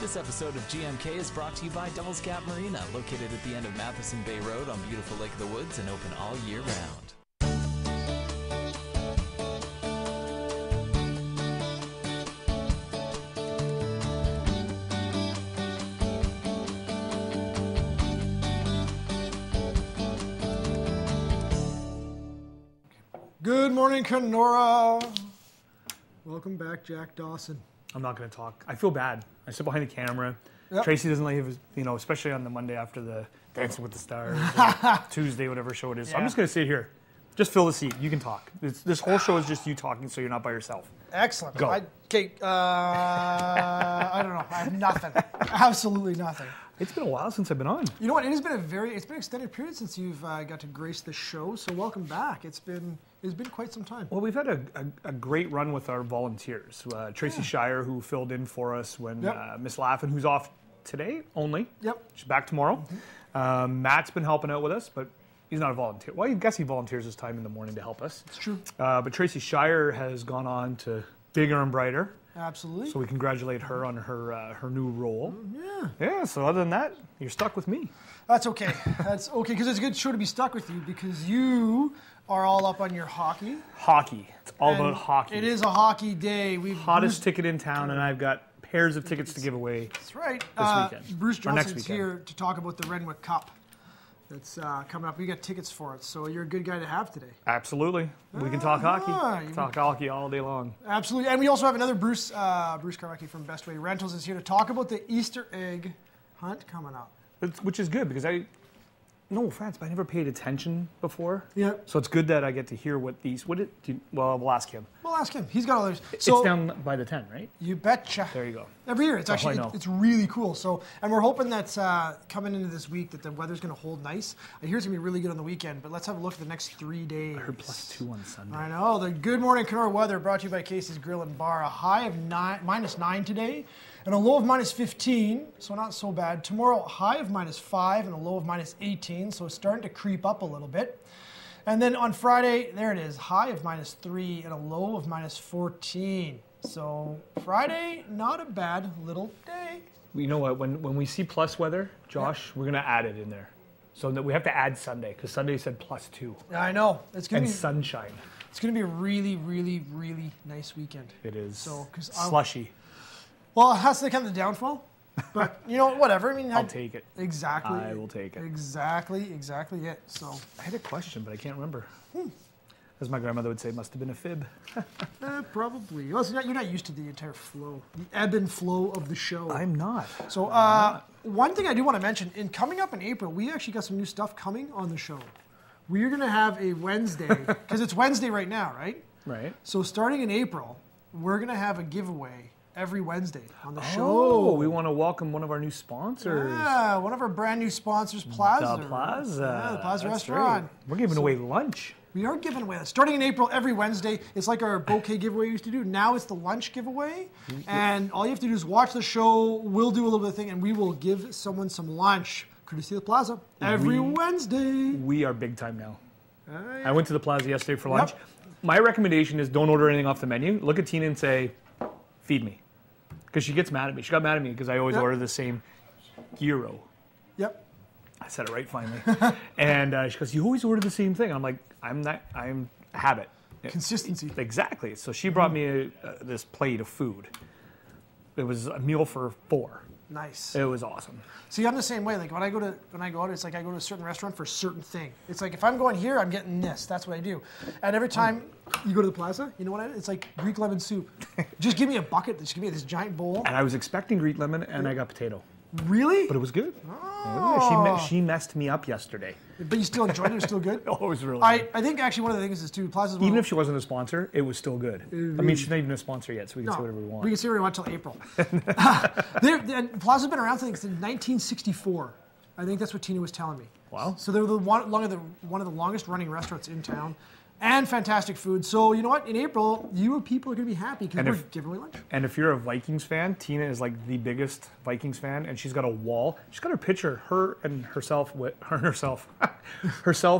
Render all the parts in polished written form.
This episode of GMK is brought to you by Devil's Gap Marina, located at the end of Matheson Bay Road on beautiful Lake of the Woods and open all year round. Good morning, Kenora. Welcome back, Jack Dawson. I'm not going to talk. I feel bad. I sit behind the camera. Yep. Tracy doesn't like, especially on the Monday after the Dancing with the Stars, or Tuesday, whatever show it is. So I'm just going to sit here. Just fill the seat. You can talk. This whole show is just you talking, so you're not by yourself. Excellent. Go. I don't know. I have nothing. Absolutely nothing. It's been a while since I've been on. You know what? It's been an extended period since you've got to grace the show. So welcome back. It's been quite some time. Well, we've had a great run with our volunteers. Tracy Shire, who filled in for us when Miss Laughlin, who's off today only. Yep. She's back tomorrow. Mm-hmm. Matt's been helping out with us, but he's not a volunteer. Well, I guess he volunteers his time in the morning to help us. It's true. But Tracy Shire has gone on to bigger and brighter. Absolutely. So we congratulate her on her new role. Yeah. Yeah, so other than that, you're stuck with me. That's okay. That's okay, because it's a good show to be stuck with you, because you are all up on your hockey. Hockey. It's all about hockey. It is a hockey day. Hottest ticket in town, and I've got pairs of tickets to give away. That's right. This weekend. Bruce Or next Johnson's weekend. here to talk about the Renwick Cup. That's coming up. We got tickets for it, so you're a good guy to have today. Absolutely. We can talk hockey. You Talk hockey all day long. Absolutely. And we also have another Bruce Krawickie from Best Way Rentals is here to talk about the Easter egg hunt coming up. Which is good, because no offense, but I never paid attention before. Yeah. So it's good that I get to hear what we'll ask him. We'll ask him. He's got all those. It's down by the 10, right? You betcha. There you go. Every year. It's That's all actually, I know. it's really cool. So, and we're hoping that coming into this week that the weather's going to hold nice. I hear it's going to be really good on the weekend, but let's have a look at the next 3 days. I heard +2 on Sunday. I know. The Good Morning Kenora weather brought to you by Casey's Grill and Bar. A high of -9 today and a low of -15, so not so bad. Tomorrow, a high of -5 and a low of -18, so it's starting to creep up a little bit. And then on Friday, there it is, high of -3 and a low of -14. So Friday, not a bad little day. You know what? When we see plus weather, Josh, we're gonna add it in there. So that we have to add Sunday, because Sunday said +2. I know. It's gonna And be sunshine. It's gonna be a really, really, really nice weekend. It is. So, 'cause slushy. Well, that's the kind of the downfall. But you know, whatever. I mean, I'll take it. Exactly. I will take it. Exactly it. So I had a question, but I can't remember. As my grandmother would say, it must have been a fib. probably. Well, you're not used to the entire flow, the ebb and flow of the show. I'm not. So one thing I do want to mention, coming up in April, we actually got some new stuff coming on the show. We're going to have a Wednesday, because it's Wednesday right now, right? Right. So starting in April, we're going to have a giveaway every Wednesday on the show. Oh, we want to welcome one of our new sponsors. Yeah, one of our brand new sponsors, Plaza. The Plaza. Yeah, the Plaza That's Restaurant. right. We're giving away lunch. We are giving away that. Starting in April, every Wednesday, it's like our bouquet giveaway we used to do. Now it's the lunch giveaway. And all you have to do is watch the show. We'll do a little bit of thing, and we will give someone some lunch, courtesy of the Plaza, every Wednesday. We are big time now. Yeah. I went to the Plaza yesterday for lunch. My recommendation is don't order anything off the menu. Look at Tina and say, feed me. Because she gets mad at me. She got mad at me because I always order the same gyro. Yep. I said it right finally. And she goes, you always order the same thing. I'm like, I'm habit. Consistency. Exactly. So she brought me this plate of food. It was a meal for 4. Nice. It was awesome. See, I'm the same way. Like when I go out, it's like I go to a certain restaurant for a certain thing. It's like if I'm going here, I'm getting this. That's what I do. And every time you go to the Plaza, you know what I do? It's like Greek lemon soup. Just give me a bucket. Just give me this giant bowl. And I was expecting Greek lemon, and I got potato. Really? But it was good. Oh. She messed me up yesterday. But you still enjoyed it? It was still good? Oh, it was really good. I think actually one of the things is too, Plaza's Even if she wasn't a sponsor, it was still good. I mean, she's not even a sponsor yet, so we can say whatever we want. We can say whatever we want until April. Plaza's been around since 1964. I think that's what Tina was telling me. Wow. So they're one of the longest running restaurants in town. And fantastic food. So you know what? In April, you people are going to be happy because we're giving away lunch. And if you're a Vikings fan, Tina is like the biggest Vikings fan, and she's got a wall. She's got her picture, herself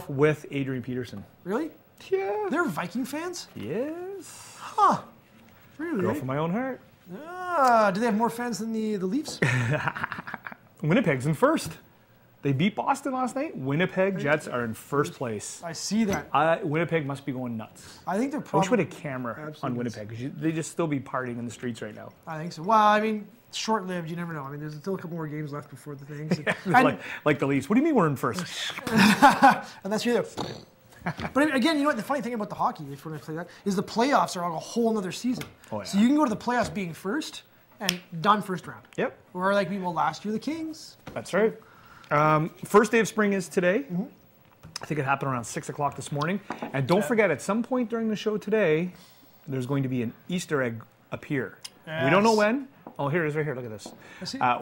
with Adrian Peterson. Really? Yeah. They're Viking fans? Yes. Huh. Really? Girl from my own heart. Do they have more fans than the Leafs? Winnipeg's in first. They beat Boston last night. Winnipeg Jets are in first place. I see that. Winnipeg must be going nuts. I think they're I wish probably... we had a camera on Winnipeg because they just still be partying in the streets right now. I think so. Well, I mean, short-lived. You never know. I mean, there's still a couple more games left before the things. like the Leafs. What do you mean we're in first? And that's you're there. But again, you know what? The funny thing about the hockey, if we're going to play that, is the playoffs are on a whole other season. Oh, yeah. So you can go to the playoffs being first and done first round. Yep. Or like last year, the Kings. That's right. First day of spring is today. Mm-hmm. I think it happened around 6 o'clock this morning. And don't forget, at some point during the show today, there's going to be an Easter egg appear. Yes. We don't know when. Oh, here it is right here. Look at this.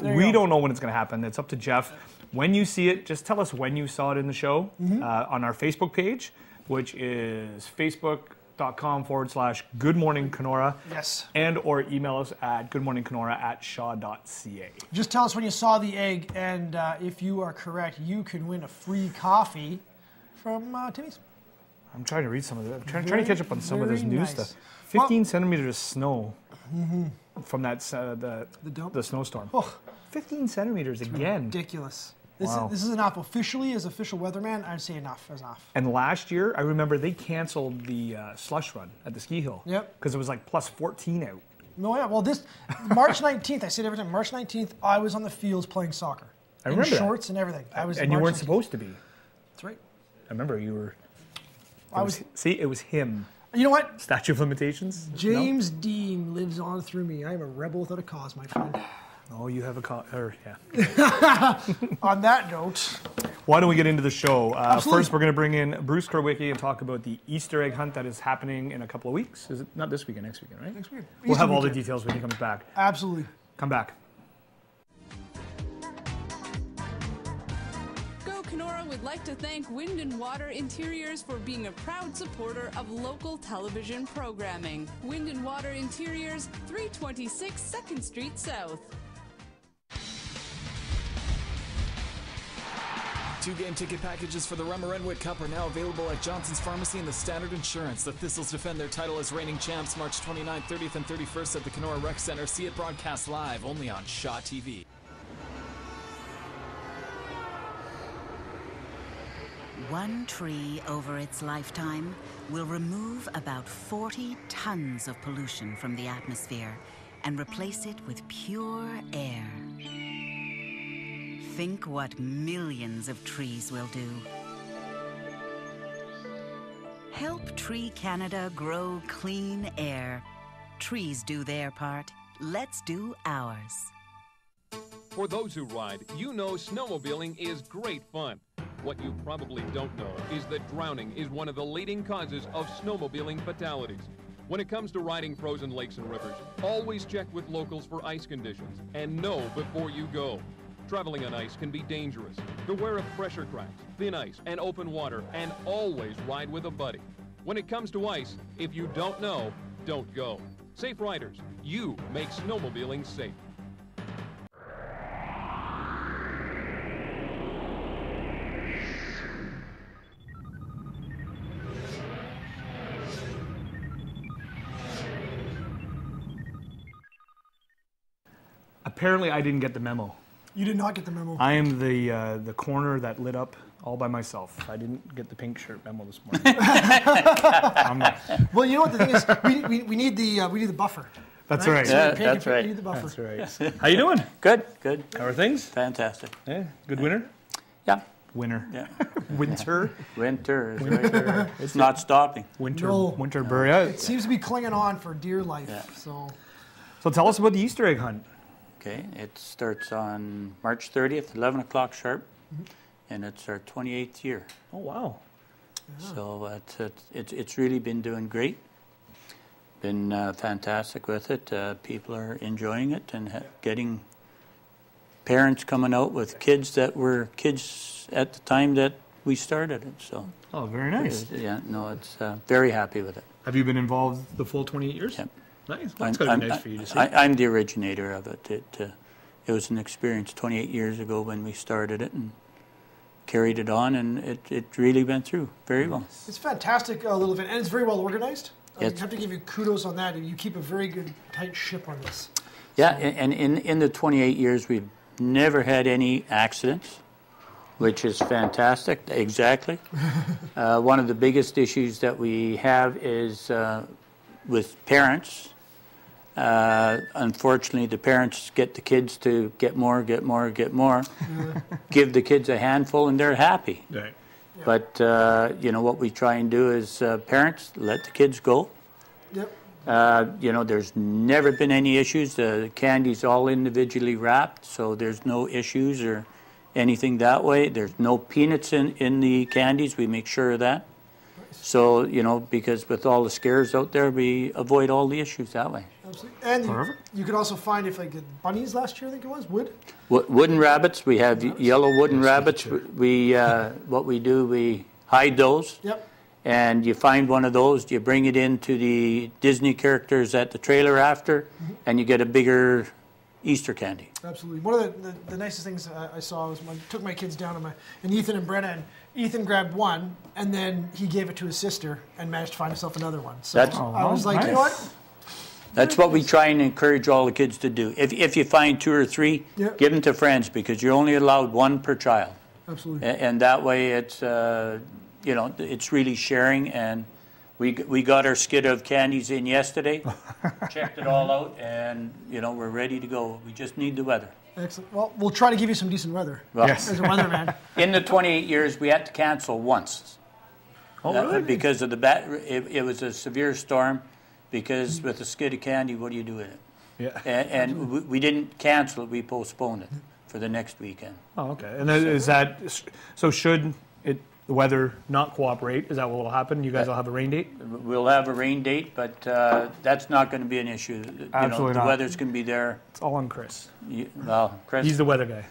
We don't know when it's going to happen. It's up to Jeff. When you see it, just tell us when you saw it in the show on our Facebook page, which is facebook.com/Good Morning Kenora. Yes. And or email us at goodmorningkenora@shaw.ca. Just tell us when you saw the egg, and if you are correct, you can win a free coffee from Timmy's. I'm trying to read some of it. I'm trying to catch up on some of this news stuff. 15 centimeters of snow from that the snowstorm. Oh. 15 centimeters again. Ridiculous. Wow. This is enough. Officially, as official weatherman, I'd say enough is enough. And last year, I remember they canceled the slush run at the ski hill. Yep. Because it was like plus 14 out. No, yeah. Well, this March 19th, I say it every time. March 19th, I was on the fields playing soccer. I remember in shorts and everything. And you weren't supposed to be. That's right. I remember you were. It was him. You know what? Statute of limitations. James Dean lives on through me. I am a rebel without a cause, my friend. Oh, you have a yeah. On that note, why don't we get into the show? First, we're going to bring in Bruce Krawickie and talk about the Easter egg hunt that is happening in a couple of weeks. Is it not this weekend? Next weekend, right? Next weekend. We'll have all the details when he comes back. Absolutely. Come back. Kenora would like to thank Wind and Water Interiors for being a proud supporter of local television programming. Wind and Water Interiors, 326 2nd Street South. 2-game ticket packages for the Renwick Cup are now available at Johnson's Pharmacy and the Standard Insurance. The Thistles defend their title as reigning champs March 29th, 30th, and 31st at the Kenora Rec Center. See it broadcast live only on Shaw TV. One tree over its lifetime will remove about 40 tons of pollution from the atmosphere and replace it with pure air. Think what millions of trees will do. Help Tree Canada grow clean air. Trees do their part. Let's do ours. For those who ride, you know snowmobiling is great fun. What you probably don't know is that drowning is one of the leading causes of snowmobiling fatalities. When it comes to riding frozen lakes and rivers, always check with locals for ice conditions and know before you go. Traveling on ice can be dangerous. Beware of pressure cracks, thin ice, and open water, and always ride with a buddy. When it comes to ice, if you don't know, don't go. Safe riders, you make snowmobiling safe. Apparently, I didn't get the memo. You did not get the memo. I am the corner that lit up all by myself. I didn't get the pink shirt memo this morning. Well, you know what the thing is? We need the buffer. That's right. Yeah, that's right. We need the buffer. That's right. How you doing? Good, good. How are things? Fantastic. Yeah. Good winter? Yeah. Winter. Yeah. Winter. Winter is right. It's not stopping. Winter. No. Winter burr. Yeah. It seems to be clinging on for dear life. Yeah. So tell us about the Easter egg hunt. Okay, it starts on March 30th, 11 o'clock sharp, and it's our 28th year. Oh, wow. Yeah. So it's really been doing great. Been fantastic with it. People are enjoying it and getting parents coming out with kids that were kids at the time that we started it. So. Oh, very nice. Yeah, no, it's very happy with it. Have you been involved the full 28 years? Yep. Nice. That's got to be nice for you to see. I'm the originator of it. It was an experience 28 years ago when we started it and carried it on, and it really went through very well. it's a fantastic little event, and it's very well organized. I have to give you kudos on that. You keep a very good, tight ship on this. Yeah, and in the 28 years, we've never had any accidents, which is fantastic. Exactly. One of the biggest issues that we have is with parents. Unfortunately, the parents get the kids to get more, give the kids a handful, and they're happy. Right. But, what we try and do is parents, let the kids go. Yep. There's never been any issues. The candy's all individually wrapped, so there's no issues or anything that way. There's no peanuts in the candies. We make sure of that. So, because with all the scares out there, we avoid all the issues that way. Absolutely. And you could also find, if the bunnies last year, I think it was, wood? Wooden rabbits. We have yellow wooden rabbits. What we do, we hide those. Yep. And you find one of those, you bring it into the Disney characters at the trailer after, and you get a bigger Easter candy. Absolutely. One of the nicest things I saw was when I took my kids down and Ethan and Brenna, and Ethan grabbed one, and then he gave it to his sister and managed to find himself another one. So I was like, nice. you know what? That's what we try and encourage all the kids to do. If you find 2 or 3, give them to friends, because you're only allowed 1 per child. Absolutely. And that way it's, it's really sharing. And we got our skid of candies in yesterday, checked it all out, and, we're ready to go. We just need the weather. Excellent. Well, we'll try to give you some decent weather. Well, as a weatherman. In the 28 years, we had to cancel once. Oh, really? Because of it was a severe storm. Because with a skid of candy, what do you do with it? Yeah. And we didn't cancel it; we postponed it for the next weekend. Oh, okay. And then is that so? Should the weather not cooperate? Is that what will happen? You guys will have a rain date? We'll have a rain date, but that's not going to be an issue. Absolutely the not. weather's going to be there. It's all on Chris. Chris, He's the weather guy.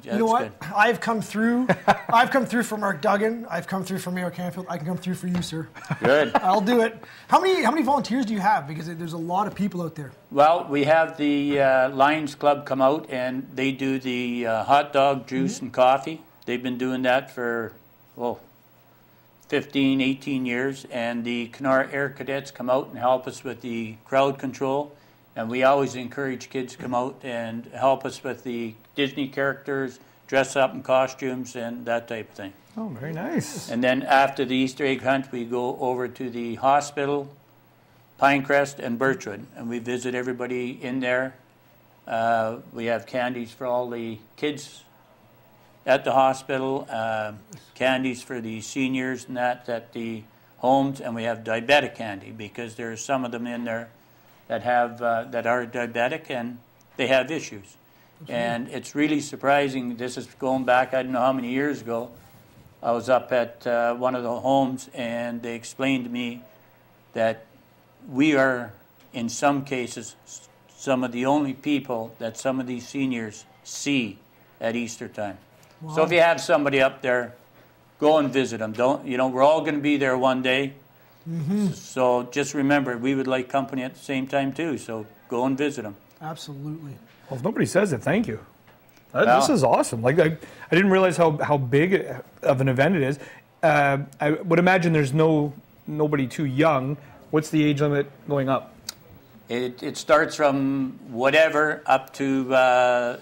You know what? Good. I've come through for Mark Duggan. I've come through for Mayor Canfield. I can come through for you, sir. Good. I'll do it. How many volunteers do you have? Because there's a lot of people out there. Well, we have the Lions Club come out, and they do the hot dog, juice, and coffee. They've been doing that for, 15, 18 years. And the Kenora Air Cadets come out and help us with the crowd control. And we always encourage kids to come out and help us with the Disney characters, dress up in costumes, and that type of thing. Oh, very nice. And then after the Easter egg hunt, we go over to the hospital, Pinecrest, and Birchwood, and we visit everybody in there. We have candies for all the kids at the hospital, candies for the seniors and that at the homes, and we have diabetic candy because there's some of them in there that have that are diabetic and they have issues. And it's really surprising. This is going back, I don't know how many years ago. I was up at one of the homes, and they explained to me that we are, in some cases, some of the only people that some of these seniors see at Easter time. Wow. So if you have somebody up there, go and visit them. We're all going to be there one day. Mm-hmm. So just remember, we would like company at the same time too. So go and visit them. Absolutely. Well, if nobody says it, thank you. This is awesome. I didn't realize how big of an event it is. I would imagine there's nobody too young. What's the age limit going up? It starts from whatever up to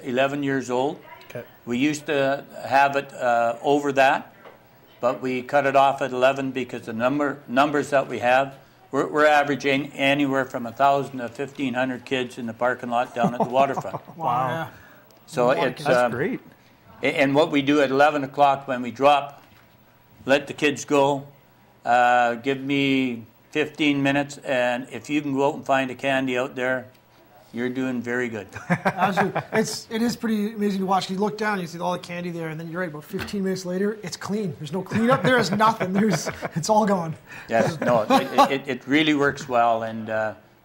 11 years old. Okay. We used to have it over that. But we cut it off at 11 because the numbers that we have, we're averaging anywhere from 1,000 to 1,500 kids in the parking lot down at the waterfront. Wow. So it's that's great. And what we do at 11 o'clock when we drop, let the kids go, give me 15 minutes, and if you can go out and find a candy out there, you're doing very good. Absolutely. It is pretty amazing to watch. You look down, you see all the candy there, and then you're right, about 15 minutes later, it's clean. There's no cleanup. There is nothing. It's all gone. Yes, no, it really works well, and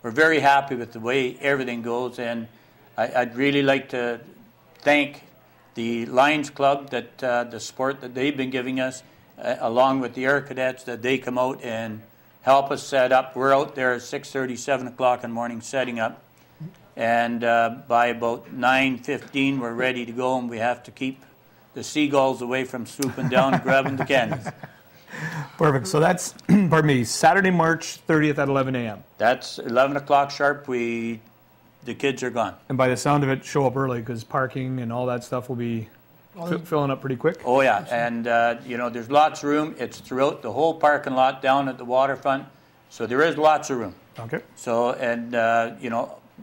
we're very happy with the way everything goes. And I'd really like to thank the Lions Club, that the support that they've been giving us, along with the Air Cadets, that they come out and help us set up. We're out there at 6:30, 7 o'clock in the morning setting up. And by about 9:15, we're ready to go, and we have to keep the seagulls away from swooping down and grabbing the candies. Perfect. So that's, pardon me, Saturday, March 30th at 11 a.m. That's 11 o'clock sharp. The kids are gone. And by the sound of it, show up early because parking and all that stuff will be filling up pretty quick. Oh, yeah. And, there's lots of room. It's throughout the whole parking lot down at the waterfront. So there is lots of room. Okay. So, and,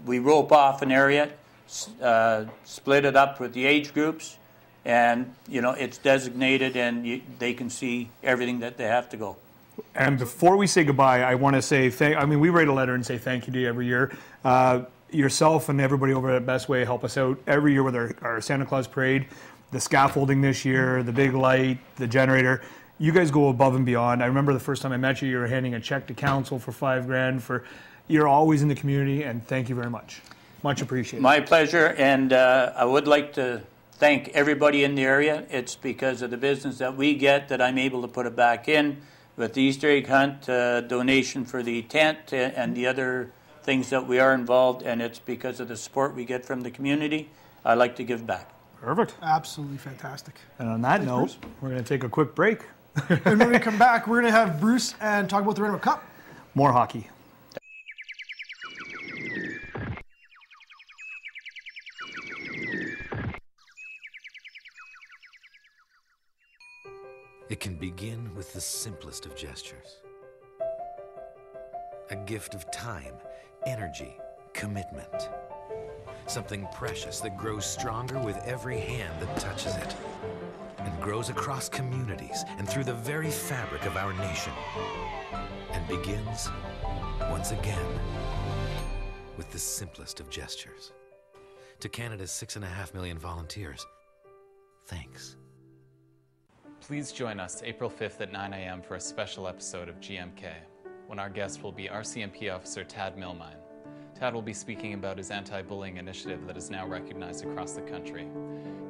we rope off an area, split it up with the age groups, and, it's designated and they can see everything that they have to go. And before we say goodbye, I want to say we write a letter and say thank you to you every year. Yourself and everybody over at Best Way help us out every year with our Santa Claus parade, the scaffolding this year, the big light, the generator. You guys go above and beyond. I remember the first time I met you, you were handing a check to council for $5,000. You're always in the community, and thank you very much. Much appreciated. My pleasure, and I would like to thank everybody in the area. It's because of the business that we get that I'm able to put it back in with the Easter egg hunt, donation for the tent, and the other things that we are involved, and it's because of the support we get from the community. I like to give back. Perfect. Absolutely fantastic. And on that note, Bruce, we're going to take a quick break. And when we come back, we're going to have Bruce and talk about the Renwick Cup. More hockey. It can begin with the simplest of gestures. A gift of time, energy, commitment. Something precious that grows stronger with every hand that touches it. And grows across communities and through the very fabric of our nation. And begins, once again, with the simplest of gestures. To Canada's 6.5 million volunteers, thanks. Please join us April 5th at 9 a.m. for a special episode of GMK, when our guest will be RCMP Officer Tad Milmine. Tad will be speaking about his anti-bullying initiative that is now recognized across the country.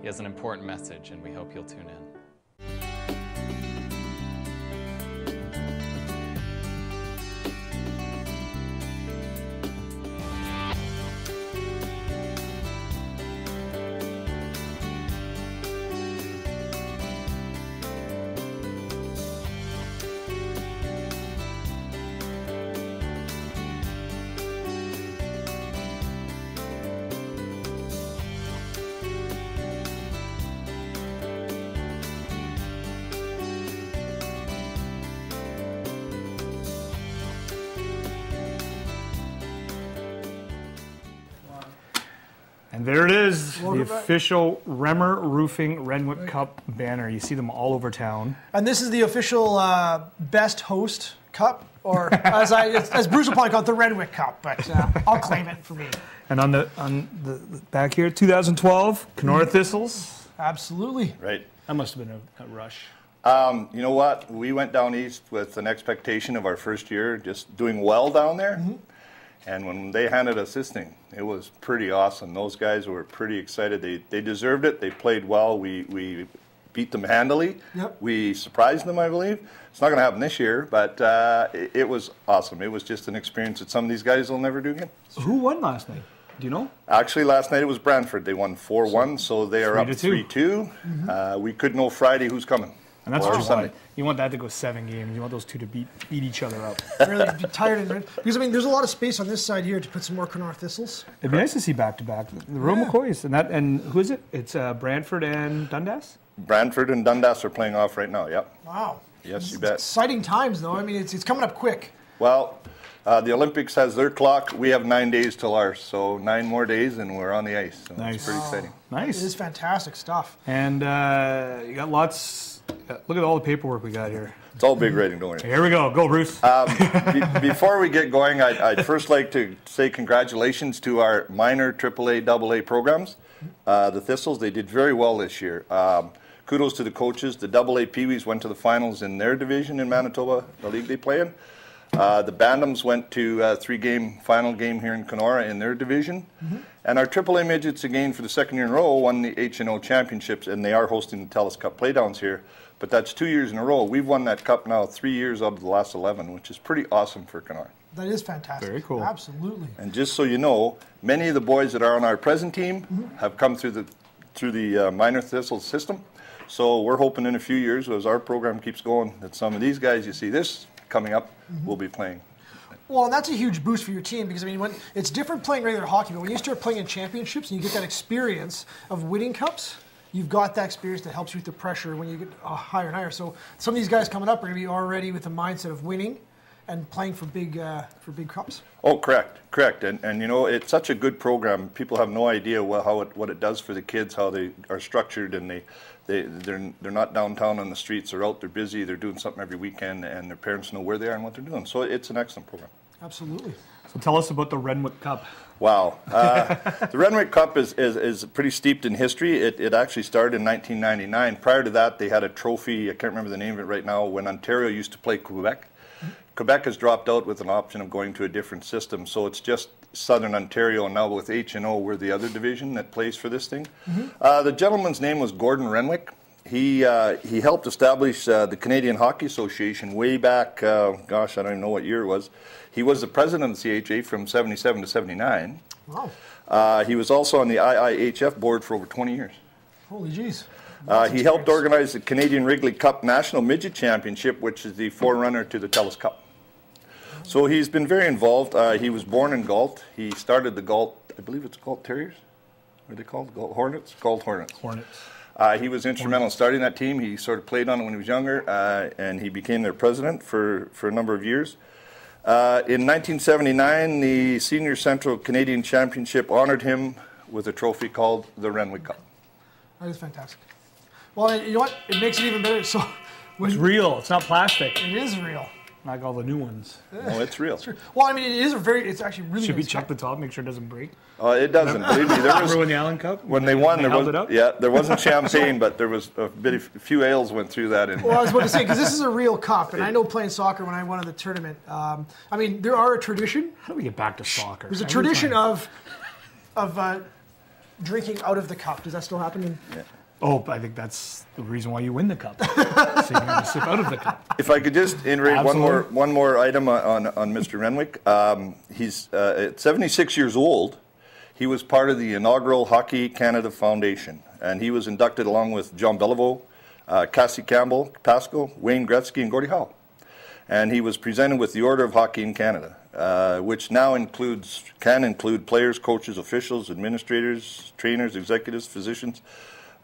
He has an important message, and we hope you'll tune in. And there it is, the official Remmer Roofing Renwick Cup banner. You see them all over town. And this is the official Best Host Cup, or as Bruce will probably call it, the Renwick Cup, but I'll claim it for me. And on the back here, 2012, Kenora Thistles. Absolutely. Right. That must have been a rush. You know what? We went down east with an expectation of our first year just doing well down there. Mm-hmm. And when they handed us this thing, it was pretty awesome. Those guys were pretty excited. They deserved it. They played well. We beat them handily. Yep. We surprised them, I believe. It's not going to happen this year, but it was awesome. It was just an experience that some of these guys will never do again. Who won last night? Do you know? Actually, last night it was Brantford. They won 4-1, so they are up 3-2. Mm-hmm. We could know Friday who's coming. And that's what you want. You want that to go 7 games. You want those two to beat each other up. Really be tired and because there's a lot of space on this side here to put some more Kenora Thistles. It'd be nice to see back-to-back. The real McCoys. And who is it? It's Brantford and Dundas? Brantford and Dundas are playing off right now, yep. Wow. Yes, you bet. Exciting times, though. It's coming up quick. Well, the Olympics has their clock. We have 9 days till ours, so 9 more days and we're on the ice. So nice. It's pretty exciting. Nice. It is fantastic stuff. And you got lots... Look at all the paperwork we got here. It's all big writing, don't worry. Here we go. Go, Bruce. Before we get going, I'd first like to say congratulations to our minor AAA, AA programs. The Thistles, they did very well this year. Kudos to the coaches. The AA Pee-wees went to the finals in their division in Manitoba, the league they play in. The Bandams went to a 3-game final game here in Kenora in their division. Mm-hmm. And our AAA midgets, again, for the second year in a row, won the HNO championships, and they are hosting the TELUS Cup playdowns here. But that's 2 years in a row. We've won that cup now 3 years out of the last 11, which is pretty awesome for Kenora. That is fantastic. Very cool. Absolutely. And just so you know, many of the boys that are on our present team have come through the minor Thistle system. So we're hoping in a few years, as our program keeps going, that some of these guys you see this coming up will be playing. Well, and that's a huge boost for your team because, I mean, when it's different playing regular hockey, but when you start playing in championships and you get that experience of winning cups, you've got that experience that helps you with the pressure when you get higher and higher. So some of these guys coming up are going to be already with the mindset of winning and playing for big cups. Oh, correct. And you know, it's such a good program. People have no idea what it does for the kids, how they are structured, and they're not downtown on the streets. They're out, they're busy, they're doing something every weekend, and their parents know where they are and what they're doing. So it's an excellent program. Absolutely. So tell us about the Renwick Cup. Wow. The Renwick Cup is pretty steeped in history. It actually started in 1999. Prior to that, they had a trophy, I can't remember the name of it right now, when Ontario used to play Quebec. Quebec has dropped out with an option of going to a different system, so it's just Southern Ontario, and now with H&O, we're the other division that plays for this thing. The gentleman's name was Gordon Renwick. He helped establish the Canadian Hockey Association way back, gosh, I don't even know what year it was. He was the president of the CHA from 77 to 79. Wow. He was also on the IIHF board for over 20 years. Holy jeez. He helped organize the Canadian Wrigley Cup National Midget Championship, which is the forerunner to the TELUS Cup. So he's been very involved. He was born in Galt. He started the Galt, I believe it's Galt Terriers? What are they called? Galt Hornets? Galt Hornets. He was instrumental in starting that team. He sort of played on it when he was younger, and he became their president for a number of years. In 1979, the Senior Central Canadian Championship honored him with a trophy called the Renwick Cup. That is fantastic. Well, you know what? It makes it even better. So it's real. It's not plastic. It is real. Like all the new ones. No, it's real. Well, I mean, it's actually really Should we nice check cup. the top, make sure it doesn't break? It doesn't. Believe me, Remember when the Allen Cup? When they won, there wasn't champagne, but there was a few ales went through that. Well, I was about to say, because this is a real cup, and I know playing soccer when I won in the tournament. I mean, there are a tradition. How do we get back to soccer? There's a tradition of drinking out of the cup. Does that still happen? Yeah. Oh, I think that's the reason why you win the cup. So you're going to sip out of the cup. If I could just iterate one more item on Mr. Renwick. He's at 76 years old. He was part of the inaugural Hockey Canada Foundation, and he was inducted along with John Beliveau, Cassie Campbell, Pascal, Wayne Gretzky, and Gordie Howe. And he was presented with the Order of Hockey in Canada, which now can include players, coaches, officials, administrators, trainers, executives, physicians,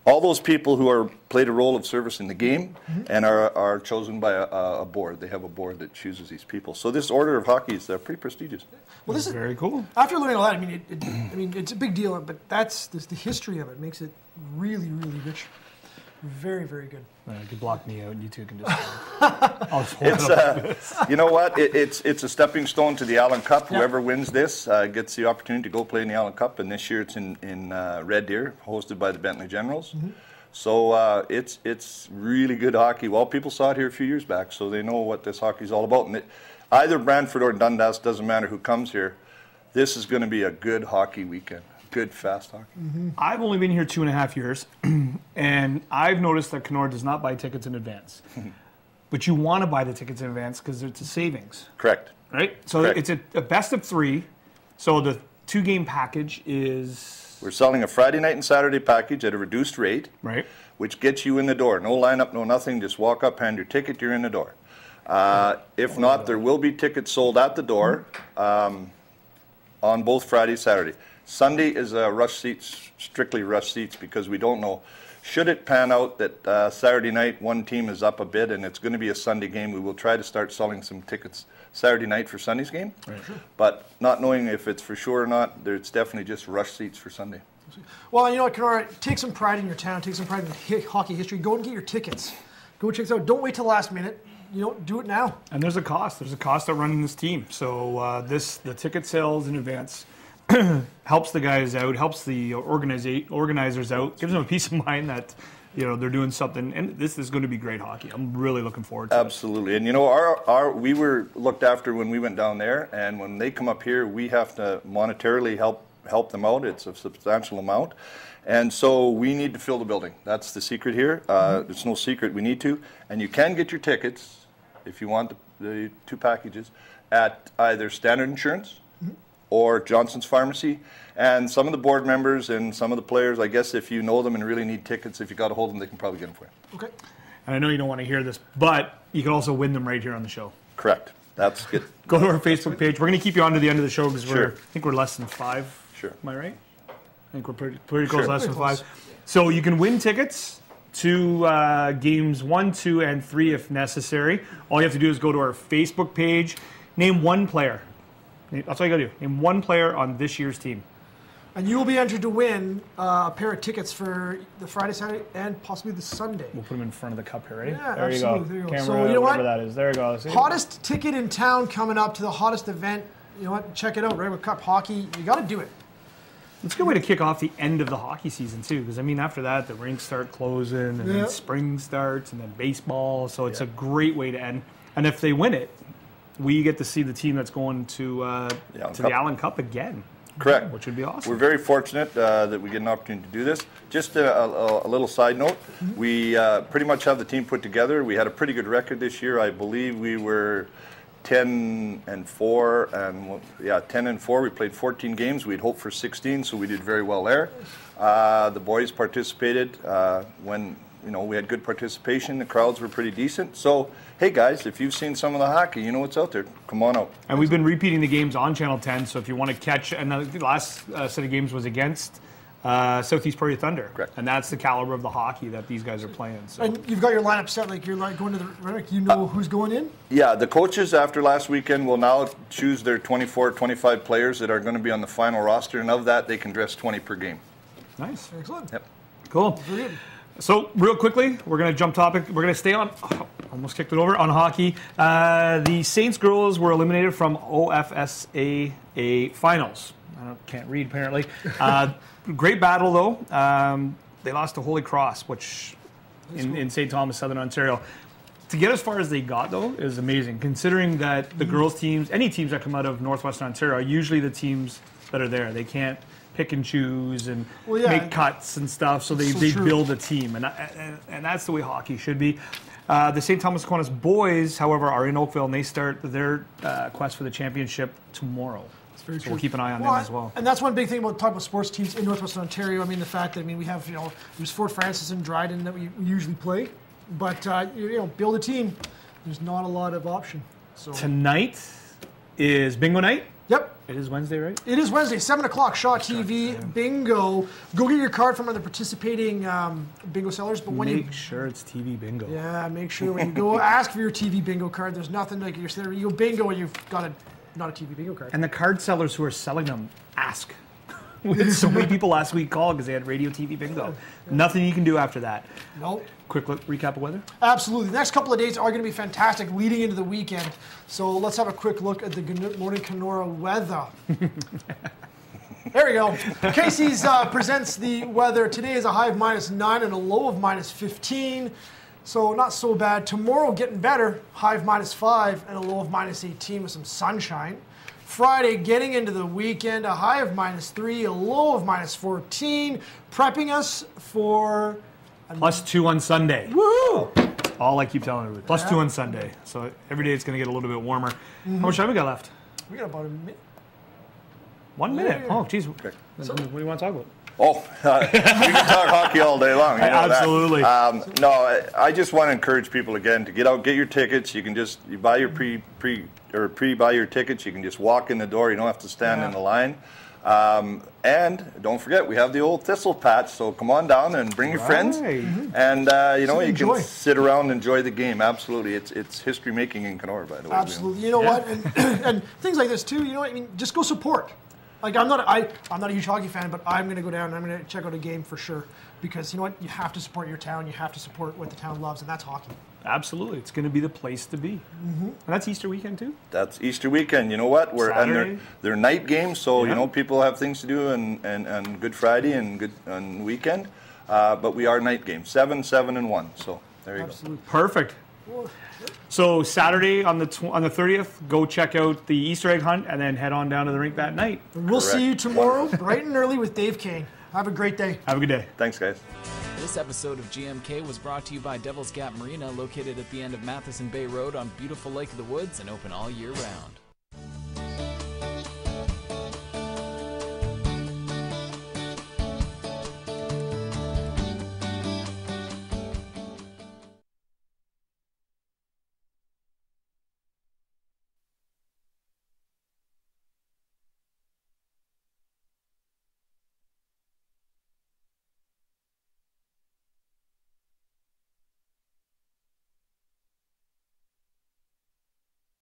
all those people who played a role of service in the game and are chosen by a board. They have a board that chooses these people. So this Order of Hockey is pretty prestigious. Well, this is very cool. After learning all that, I mean, it's a big deal, but that's the history of it makes it really, really rich. Very, very good. You can block me out, and you two can just. I'll just hold it up like this. You know what? It's a stepping stone to the Allen Cup. Whoever wins this gets the opportunity to go play in the Allen Cup, and this year it's in Red Deer, hosted by the Bentley Generals. So it's really good hockey. Well, people saw it here a few years back, so they know what this hockey is all about. And either Brantford or Dundas, doesn't matter who comes here, this is going to be a good hockey weekend. Good, fast hockey. I've only been here 2.5 years, and I've noticed that Kenora does not buy tickets in advance. But you want to buy the tickets in advance because it's a savings. Correct. Right? So it's a best of 3. So the 2-game package is... We're selling a Friday night and Saturday package at a reduced rate, right? Which gets you in the door. No lineup, no nothing. Just walk up, hand your ticket, you're in the door. If not, there will be tickets sold at the door on both Friday and Saturday. Sunday is rush seats, strictly rush seats, because we don't know. Should it pan out that Saturday night one team is up a bit and it's going to be a Sunday game, we will try to start selling some tickets Saturday night for Sunday's game. Right. But not knowing if it's for sure or not, it's definitely just rush seats for Sunday. Well, you know what, Kenora, take some pride in your town, take some pride in hockey history. Go and get your tickets. Go check it out. Don't wait till the last minute. Do it now. And there's a cost. There's a cost of running this team. So the ticket sales in advance helps the guys out, helps the organizers out, gives them a peace of mind that they're doing something, and this is going to be great hockey. I'm really looking forward to it. Absolutely. And we were looked after when we went down there, and when they come up here, we have to monetarily help them out. It's a substantial amount. And so we need to fill the building. That's the secret here. It's no secret, we need to. And you can get your tickets, if you want the 2 packages, at either Standard Insurance or Johnson's Pharmacy. And some of the board members and some of the players, I guess if you know them and really need tickets, if you got a hold of them, they can probably get them for you. Okay. And I know you don't want to hear this, but you can also win them right here on the show. Correct. That's good. Go to our Facebook page. We're going to keep you on to the end of the show because Sure. I think we're less than 5. Sure. Am I right? I think we're pretty close, Sure. less than Pretty 5. So you can win tickets to games 1, 2, and 3 if necessary. All you have to do is go to our Facebook page, name one player. That's all you got to do. Name one player on this year's team. And you will be entered to win a pair of tickets for the Friday, Saturday, and possibly the Sunday. We'll put them in front of the cup here, ready? Yeah, there absolutely. you go. There you go. Camera, So, you know whatever what? that is. There it goes. Hottest ticket in town coming up to the hottest event. You know what? Check it out. Renwick Cup hockey. You got to do it. It's a good way to kick off the end of the hockey season, too, because, I mean, after that, the rinks start closing, and Yeah. then spring starts, and then baseball, so it's a great way to end. And if they win it, we get to see the team that's going to the Allen Cup again. Correct. Which would be awesome. We're very fortunate that we get an opportunity to do this. Just a little side note, we pretty much have the team put together. We had a pretty good record this year. I believe we were 10-4, and 10-4. We played 14 games. We'd hoped for 16, so we did very well there. The boys participated when we had good participation. The crowds were pretty decent. So, hey guys, if you've seen some of the hockey, you know what's out there. Come on out. And we've been repeating the games on Channel 10, so if you want to catch, and the last set of games was against Southeast Prairie Thunder. Correct. And that's the caliber of the hockey that these guys are playing. So. And you've got your lineup set, like you're like going to the Renwick. You know who's going in? Yeah, the coaches after last weekend will now choose their 24, 25 players that are going to be on the final roster, and of that, they can dress 20 per game. Nice. Excellent. Yep. Cool. Very good. So, real quickly, we're going to jump topic. We're going to stay on, almost kicked it over, on hockey. The Saints girls were eliminated from OFSAA finals. I can't read, apparently. Great battle, though. They lost to Holy Cross, which in St. Thomas, Southern Ontario. To get as far as they got, though, is amazing, considering that the girls' teams, any teams that come out of Northwestern Ontario, are usually the teams that are there. They can't pick and choose and make cuts and stuff, so they build a team, and that's the way hockey should be. The St. Thomas Aquinas boys, however, are in Oakville, and they start their quest for the championship tomorrow. So we'll keep an eye on them as well. And that's one big thing about talking about sports teams in Northwestern Ontario. I mean, the fact that we have there's Fort Francis and Dryden that we usually play, but build a team. There's not a lot of option. So tonight is bingo night. Yep. It is Wednesday, right? It is Wednesday, 7 o'clock, Shaw TV, bingo. Go get your card from other participating bingo sellers. But when Make sure it's TV bingo. Yeah, make sure when you go ask for your TV bingo card, there's nothing like you go bingo and you've got not a TV bingo card. And the card sellers who are selling them, ask. We had so many people last week call because they had radio, TV bingo. Nothing you can do after that. Nope. Quick recap of weather? Absolutely. The next couple of days are going to be fantastic leading into the weekend. So let's have a quick look at the Good Morning Kenora weather. There we go. Casey's presents the weather. Today is a high of -9 and a low of -15. So not so bad. Tomorrow getting better. High of -5 and a low of -18 with some sunshine. Friday, getting into the weekend, a high of -3, a low of -14, prepping us for +2 on Sunday. Woo! All I keep telling everybody. +2 on Sunday. So every day it's going to get a little bit warmer. How much time we got left? We got about a minute. 1 minute. Yeah. Oh, geez. What do you want to talk about? Oh, we can talk hockey all day long. You know Absolutely. That. No, I just want to encourage people again to get out, get your tickets. You can you buy your pre-buy your tickets. You can just walk in the door. You don't have to stand in the line. And don't forget, we have the old Thistle patch. So come on down and bring your friends. And you can sit around and enjoy the game. Absolutely, it's history making in Kenora, by the way. Absolutely. You know what? And things like this too. You know what I mean? Just go support. Like I'm not a huge hockey fan, but I'm going to go down and I'm going to check out a game for sure because you know what? You have to support your town. You have to support what the town loves, and that's hockey. Absolutely, it's going to be the place to be. And that's Easter weekend too. That's Easter weekend. You know what? They're night games, so people have things to do and Good Friday and on weekend. But we are night games, 7, 7, and 1. So there you go. Perfect. So Saturday on the 30th, go check out the Easter egg hunt, and then head on down to the rink that night. We'll see you tomorrow, bright and early, with Dave Kane. Have a great day. Have a good day. Thanks, guys. This episode of GMK was brought to you by Devil's Gap Marina, located at the end of Matheson Bay Road on beautiful Lake of the Woods and open all year round.